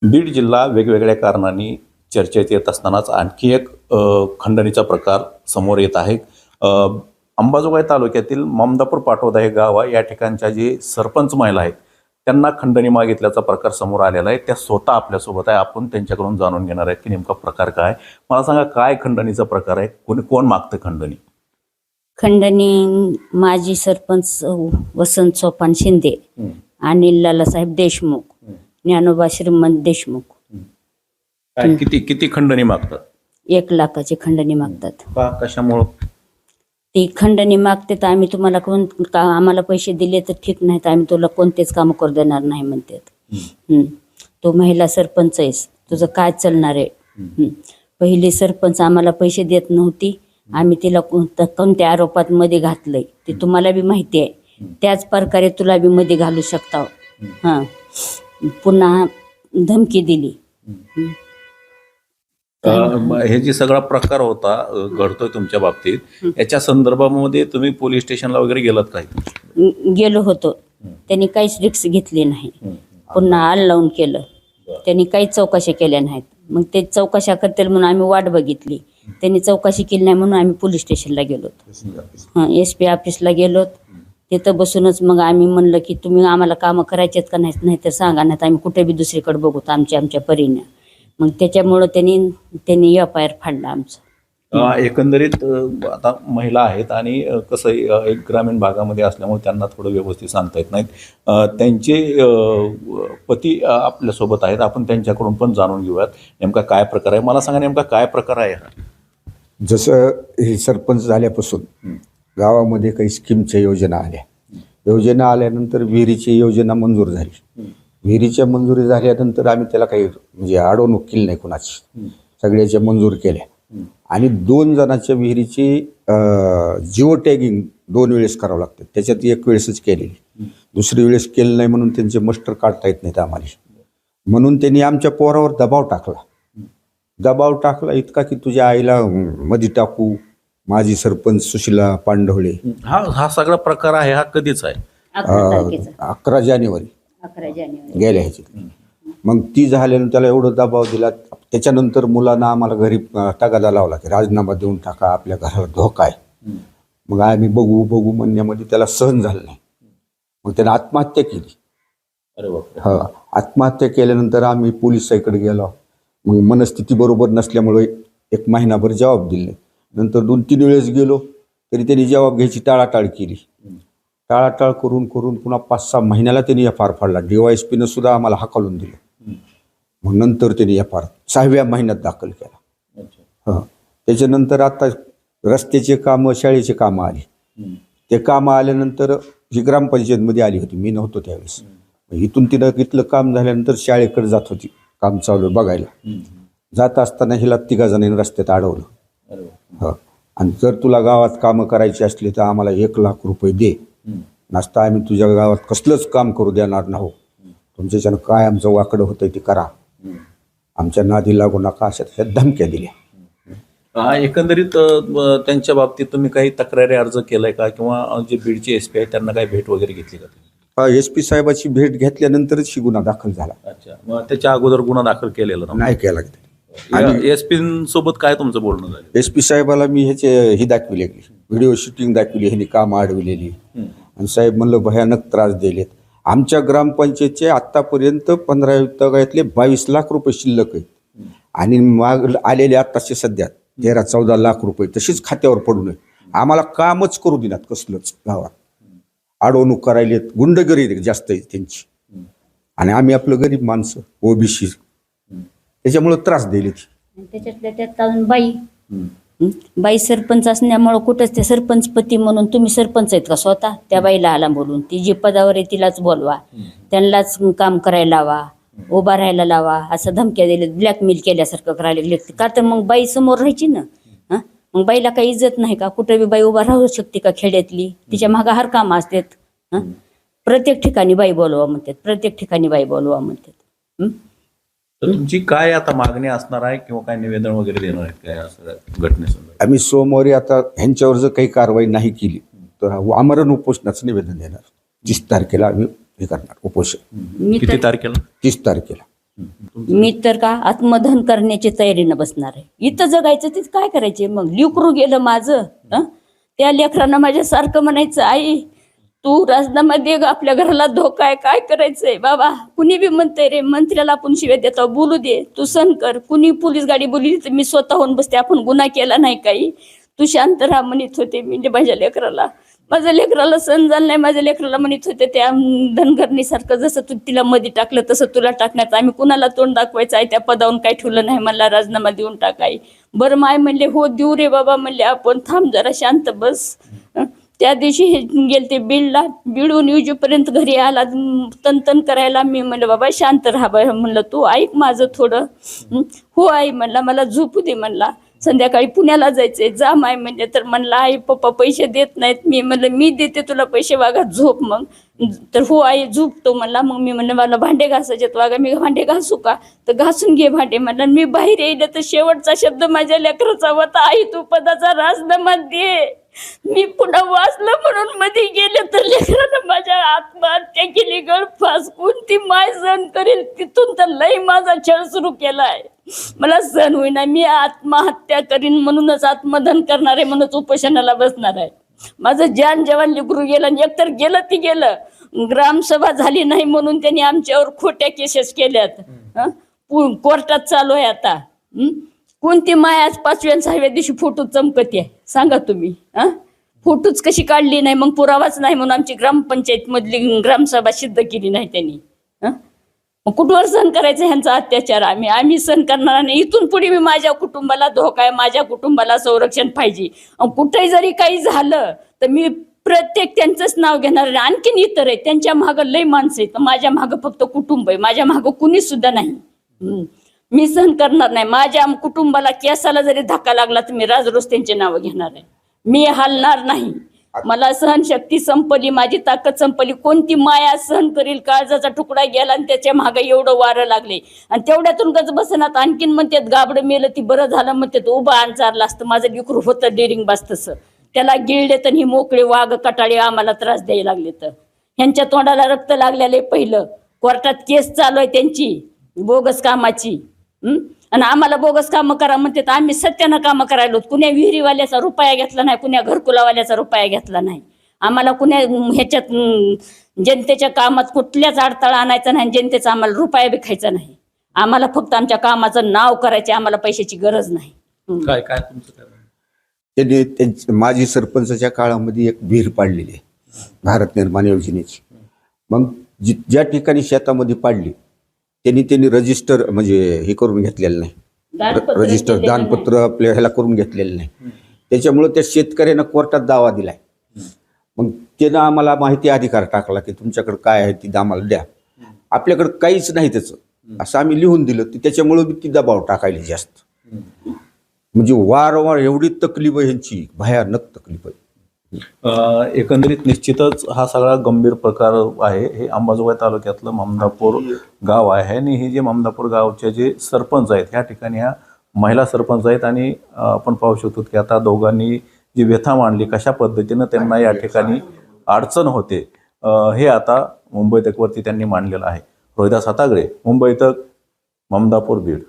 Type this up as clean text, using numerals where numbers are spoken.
बीड जिल्हा वेगवेगळ्या कारणांनी चर्चेत येत असतानाच आणखी एक खंडणीचा प्रकार समोर येत आहे. अंबाजोगाई तालुक्यातील ममदापूर पाटोदा हे गाव आहे. या ठिकाणच्या जे सरपंच महिला आहेत त्यांना खंडणी मागितल्याचा प्रकार समोर आलेला आहे. त्या स्वतः आपल्यासोबत आहे. आपण त्यांच्याकडून जाणून घेणार आहे की नेमका प्रकार काय. मला सांगा, काय खंडणीचा प्रकार आहे, कोण मागतं खंडणी? खंडणी माजी सरपंच वसंत सोपान शिंदे आणि लालासाहेब देशमुख, ज्ञानोबा श्रीमंत देशमुख. काय किती खंडणी मागतात? 1 लाखाची खंडणी मागतात. कशामुळं? ती खंडणी मागते तर आम्ही तुम्हाला आम्हाला पैसे दिले तर ठीक नाही, तर आम्ही तुला कोणतेच काम करू देणार नाही म्हणतात. तो महिला सरपंच आहेस, तुझं काय चालणार आहे? पहिली सरपंच आम्हाला पैसे देत नव्हती. आम्ही तिला कोणत्या आरोपात मध्ये घातलंय ते तुम्हाला बी माहिती आहे. त्याच प्रकारे तुला बी मध्ये घालू शकता. पुन्हा धमकी दिली. हे जे सगळा प्रकार होता घडतोय तुमच्या बाबतीत, याच्या संदर्भामध्ये तुम्ही पोलीस स्टेशनला वगैरे गेलात काय? गेलो होतो. त्यांनी काहीच रिक्स घेतली नाही. पुन्हा आल लावून केलं. त्यांनी काहीच चौकशा केल्या नाहीत. मग ते चौकशा करतील म्हणून आम्ही वाट बघितली. त्यांनी चौकशी केली नाही म्हणून आम्ही पोलीस स्टेशनला गेलो. SP ऑफिसला गेलो. तिथं बसूनच मग आम्ही म्हणलं की तुम्ही आम्हाला कामं करायचेत का नाही तर सांगा, नाही तर आम्ही कुठे बी दुसरीकडे बघू आमच्या परीने. मग त्याच्यामुळं त्यांनी FIR फाडला आमचं. एकंदरीत आता महिला आहेत आणि कसं एक ग्रामीण भागामध्ये असल्यामुळे त्यांना थोडं व्यवस्थित सांगता येत नाहीत. त्यांचे पती आपल्यासोबत आहेत. आपण त्यांच्याकडून पण जाणून घेऊयात नेमका काय प्रकार आहे. मला सांगा, नेमका काय प्रकार आहे? जसं हे सरपंच झाल्यापासून गावामध्ये काही स्कीमच्या योजना आल्यानंतर विहिरीची योजना मंजूर झाली. विहिरीच्या मंजुरी झाल्यानंतर आम्ही त्याला काही म्हणजे अडवणूक केली नाही कुणाची, सगळ्याच्या मंजूर केल्या. आणि 2 जणांच्या विहिरीची जिओ टॅगिंग 2 वेळेस करावं लागतं. त्याच्यात 1 वेळेसच केलेली, दुसरी वेळेस केलं नाही म्हणून त्यांचे मस्टर काढता येत नाहीत आम्हाला. म्हणून त्यांनी आमच्या पोरावर दबाव टाकला इतका की तुझ्या आईला मध्ये टाकू. माजी सरपंच सुशीला पांडवळे. हा सगळा प्रकार आहे, हा कधीच आहे? 11 जानेवारी गेल्या ह्याची. मग ती झाल्यानंतर त्याला एवढं दबाव दिला. त्याच्यानंतर मुलांना आम्हाला घरी तगादा लावला की राजीनामा देऊन टाका, आपल्या घराला धोका आहे. मग आम्ही बघू म्हणण्यामध्ये त्याला सहन झालं नाही. मग त्याने आत्महत्या केली. अरे बाप. आत्महत्या केल्यानंतर आम्ही पोलिसांकडे गेलो. मग मनस्थिती बरोबर नसल्यामुळे 1 महिनाभर जबाब दिले नाही. नंतर 2-3 वेळेस गेलो तरी त्यांनी जबाब घ्यायची टाळाटाळ केली. टाळाटाळ करून पुन्हा 5-6 महिन्याला त्यांनी FIR फाडला. DYSPनं सुद्धा आम्हाला हाकलून दिलं. मग नंतर त्यांनी FIR 6व्या महिन्यात दाखल केला. त्याच्यानंतर आता रस्त्याचे कामं, शाळेचे कामं आली. ते कामं आल्यानंतर ही ग्रामपंचायतमध्ये आली होती, मी नव्हतो त्यावेळेस. इथून इथलं काम झाल्यानंतर शाळेकडे जात होती, काम चालू बघायला. जात असताना हिला 3 जणांनी रस्त्यात अडवलं. आणि जर तुला गावात कामं करायची असली तर आम्हाला 1 लाख रुपये दे, नसता आम्ही तुझ्या गावात कसलंच काम करू देणार नाही. तुमच्याच्यानं काय आमचं वाकडं होतं ते करा, आमच्या नादी लागू नका, अशा धमक्या दिल्या. एकंदरीत त्यांच्या बाबतीत तुम्ही काही तक्रारी अर्ज केलाय का, किंवा जे बीडचे SP आहेत त्यांना काही भेट वगैरे घेतली का? SP साहेबाची भेट घेतल्यानंतरच ही गुन्हा दाखल झाला. अच्छा, मग त्याच्या अगोदर गुन्हा दाखल केलेला नाही केला. आणि SP सोबत काय तुमचं बोलणं झालं? SP साहेबाला मी ही दाखविली, व्हिडिओ शूटिंग दाखविली, ह्यांनी कामं अडविलेली. आणि साहेब म्हणलं भयानक त्रास दिलेत. आमच्या ग्रामपंचायतचे आत्तापर्यंत 15 विभागातले 22 लाख रुपये शिल्लक आहेत. आणि माग आलेले आत्ताचे सध्या 13-14 लाख रुपये तशीच खात्यावर पडू नये. आम्हाला कामच करू देण्यात कसलंच. गावात अडवणूक करायलेत, गुंडगिरी जास्त आहे त्यांची. आणि आम्ही आपलं गरीब माणसं, OBC, त्याच्यामुळं त्रास दिले. त्याच्यातल्या त्यात अजून बाई सरपंच असल्यामुळं कुठंच ते सरपंचपती म्हणून तुम्ही सरपंच आहेत का स्वतः? त्या बाईला आला बोलून, ती जी पदावर आहे तिलाच बोलवा, त्यांनाच काम करायला लावा, उभा राहायला लावा, असं धमक्या दिल्या, ब्लॅकमेल केल्यासारखं करायला लागले. का तर मग बाई समोर राहायची ना. मग बाईला काही इज्जत नाही का? कुठं बी बाई उभा राहू शकते का खेड्यातली? तिच्या मागं हर कामं असतात. प्रत्येक ठिकाणी बाई बोलवा म्हणतात. तर तुमची काय आता मागणी असणार आहे, किंवा काय निवेदन वगैरे देणार आहेत काय असं घटनेसंदर्भात? आम्ही सोमवारी आता ह्यांच्यावर जर काही कारवाई नाही केली तर आमरण उपोषणाचं निवेदन देणार. 30 तारखेला आम्ही हे करणार उपोषण. किती तारखेला? 30 तारखेला. मी तर का आत्मदहन करण्याची तयारीनं बसणार आहे. इथं जगायचं ते काय करायचे मग? लेकरू गेलं माझं. त्या लेकरांना माझ्यासारखं म्हणायचं, आई तू राजीनामा दे ग, आपल्या घराला धोका आहे, काय करायचंय बाबा? कुणी बी म्हणतंय रे, मंत्र्याला आपण शिव्या देतो, बोलू दे, तू सहन कर. कुणी पोलीस गाडी बोलली तर मी स्वतःहून बसते, आपण गुन्हा केला नाही काही, तू शांत राहा म्हणत होते मी माझ्या लेकराला. माझ्या लेकराला सहन झालं नाही. माझ्या लेकराला म्हणत होते त्या धनगरणीसारखं, जसं तू तिला मध्ये टाकलं तसं तुला टाकण्याचं. आम्ही कुणाला तोंड दाखवायचं आहे? त्या पदावरून काही ठेवलं नाही. मला राजीनामा देऊन टाकाय. बरं माय म्हणले, हो देऊ रे बाबा म्हणले, आपण थांब जरा शांत बस. त्या दिवशी हे गेले ते बीडला, बीडहून युजूपर्यंत घरी आला तन करायला. मी म्हणलं बाबा शांत राहा बा, म्हणलं तू ऐक माझं थोडं. हो आई म्हणला, मला झोपू दे म्हणला, संध्याकाळी पुण्याला जायचंय, जा माय म्हणले. तर म्हणला आई पप्पा पैसे देत नाहीत. मी म्हणलं मी देते तुला पैसे, वागा झोप मग. तर हो आई झोपतो म्हणला. मग मी म्हणलं मला भांडे घासायचे, वागा मी भांडे घासू का? तर घासून घे भांडे म्हणला. मी बाहेर येईल तर शेवटचा शब्द माझ्या लेकराचा होता, आई तू पदाचा राजीनामा दे. मी पुन्हा वाचलं म्हणून मध्ये गेले तर लेकरानं माझ्या आत्महत्या केली. गळफास कोणती माय सहन करेल? तिथून तर लई माझा छळ सुरू केलाय. मला सहन होईना, मी आत्महत्या करीन म्हणूनच आत्मदहन करणार आहे, म्हणूनच उपोषणाला बसणार आहे. माझं जान जवान लेकरू गेलं, आणि एकतर गेलं ती गेलं. ग्रामसभा झाली नाही म्हणून त्यांनी आमच्यावर खोट्या केसेस केल्यात. कोर्टात चालू आहे आता. कोणती माय आज 5व्या आणि 6व्या दिवशी फोटो चमकते सांगा तुम्ही? फोटोच कशी काढली नाही? मग पुरावाच नाही म्हणून आमची ग्रामपंचायत मधली ग्रामसभा सिद्ध केली नाही त्यांनी. मग कुठवर सहन करायचं ह्यांचा अत्याचार? आम्ही सहन करणार नाही. इथून पुढे मी माझ्या कुटुंबाला धोका आहे, माझ्या कुटुंबाला संरक्षण पाहिजे. कुठेही जरी काही झालं तर मी प्रत्येक त्यांचंच नाव घेणार आहे. आणखीन इतर आहे, त्यांच्या मागं लई माणसं आहेत, माझ्या मागं फक्त कुटुंब आहे, माझ्या मागं कुणी सुद्धा नाही. मी सहन करणार नाही. माझ्या कुटुंबाला केसाला जरी धक्का लागला तर मी राजरोज त्यांचे नाव घेणार आहे. मी हलणार नाही. मला सहनशक्ती संपली, माझी ताकद संपली. कोणती माया सहन करील? काळजाचा तुकडा गेला आणि त्याच्या मागे एवढं वारं लागले, आणि तेवढ्यातून गज बसनात आणखीन म्हणतात गाबडं मेलं ती बरं झालं म्हणतात. उभं अंचारलं असतं माझं लेकरू होतं डेरिंग बास तसं. त्याला गिळले तर ही मोकळे वाघ कटाळे आम्हाला त्रास द्यायला लागले. तर ह्यांच्या तोंडाला रक्त लागलेलं पहिलं. कोर्टात केस चालू आहे त्यांची बोगस कामाची. आणि आम्हाला बोगस कामं करा म्हणते, तर आम्ही सत्यानं कामं करायलो. कुण्या विहिरीवाल्याचा रुपया घेतला नाही, कुण्या घरकुलावाल्याचा रुपया घेतला नाही. आम्हाला कुण्या ह्याच्यात जनतेच्या कामात कुठल्याच अडथळा आणायचा नाही, जनतेचा आम्हाला रुपया बी खायचा नाही. आम्हाला फक्त आमच्या कामाचं नाव करायचे, आम्हाला पैशाची गरज नाही. काय काय तुमचं काय? त्यांनी माजी सरपंचाच्या काळामध्ये एक विहीर पाडलेली आहे भारत निर्माण योजनेची. मग ज्या ठिकाणी शेतामध्ये पाडली त्यांनी रजिस्टर म्हणजे हे करून घेतलेलं नाही, रजिस्टर दानपत्र आपल्या ह्याला करून घेतलेलं नाही. त्याच्यामुळं त्या शेतकऱ्यानं कोर्टात दावा दिलाय. मग त्यानं आम्हाला माहिती अधिकार टाकला की तुमच्याकडे काय आहे ती आम्हाला द्या. आपल्याकडं काहीच नाही त्याचं, असं आम्ही लिहून दिलं. त्याच्यामुळं बी ती दबाव टाकायला जास्त. म्हणजे वारंवार एवढी तकलीफ आहे ह्यांची, भयानक तकलीफ आहे. एकंदरीत निश्चितच हा सगळा गंभीर प्रकार आहे. हे अंबाजोगाई तालुक्यातलं ममदापूर गाव आहे, आणि हे जे ममदापूर गावचे जे सरपंच आहेत ह्या ठिकाणी ह्या महिला सरपंच आहेत. आणि आपण पाहू शकतो की आता दोघांनी जी व्यथा मांडली, कशा पद्धतीनं त्यांना या ठिकाणी अडचण होते, हे आता मुंबई तकवरती त्यांनी मांडलेलं आहे. रोहिदास हातागळे, मुंबई तक, ममदापूर, बीड.